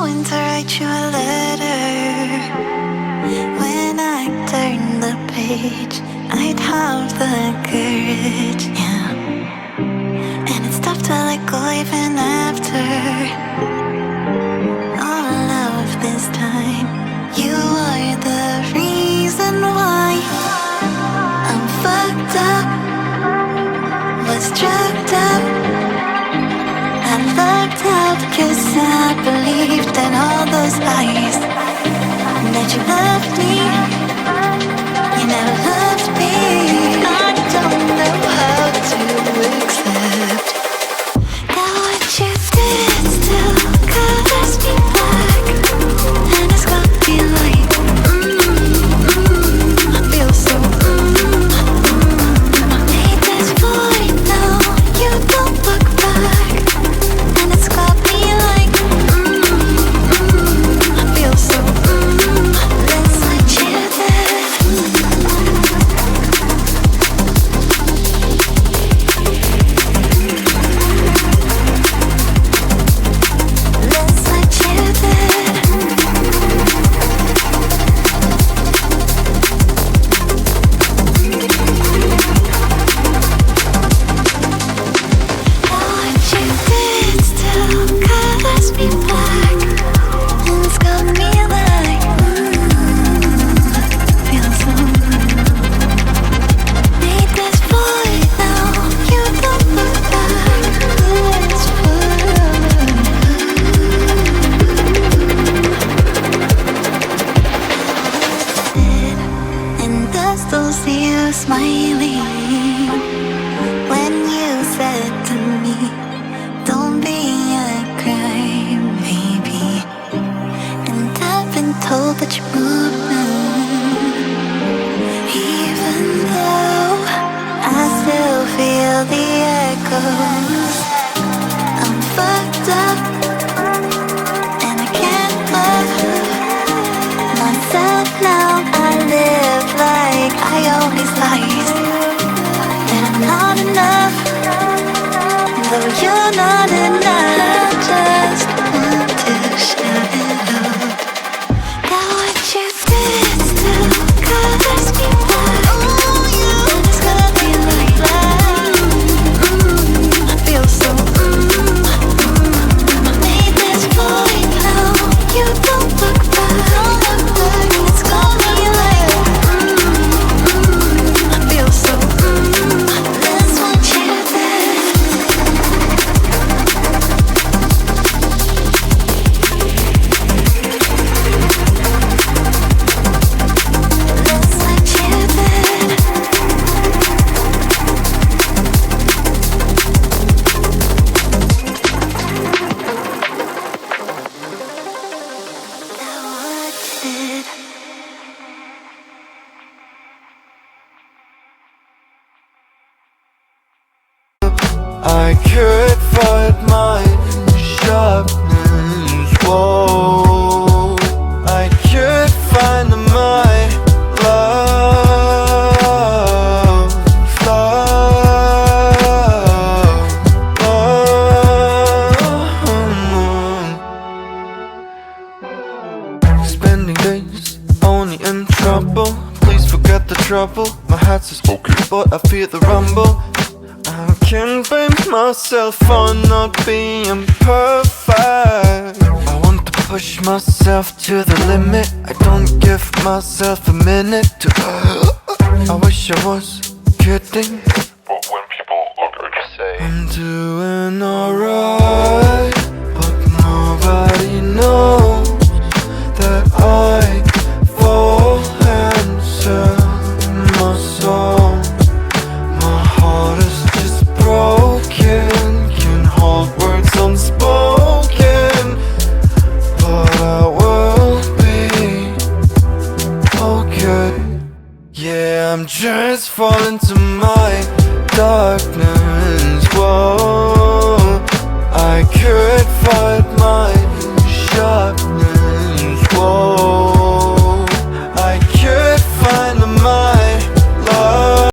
going to write you a letter. When I turn the page, I'd have the courage, yeah. And it's tough to let go even after all of this time. You are the reason why I'm fucked up, was drugged up. I looked up 'cause I believed in all those lies, that you loved me, you never loved me. I don't know how to accept that what you did still colors me black. And it's got me like, I feel so, made this void now, you don't look back. And it's got me like, I feel so, let's let you there. Let's let you there. What you did still colors me black. And it's got me like, feel so, made this void now, you don't look back. It's and I still see you smiling when you said to me, don't be a crybaby. And I've been told that you moved now, even though I still feel the echoes. I'm fucked up and I can't love myself now. I live like I always lies, that I'm not enough, though you're not enough. I just want to shout it out, that what you did still colors me black. And it's got me like, I feel so, made this void now, you don't look back. And it's got me like, I feel so, let's want you there. Let's let you there. That what you did. I could find my sharpness, whoa. I could find my love, Spending days only in trouble. Please forget the trouble. My heart's is okay, but I feel the rumble. I can't blame myself for not being perfect. I want to push myself to the limit. I don't give myself a minute to I wish I was kidding, But when people look at you say, I'm doing alright, but nobody knows that I fall and sell my soul. My heart is just broken, can hold words unspoken, but I will be okay. Yeah, I'm just falling to my darkness.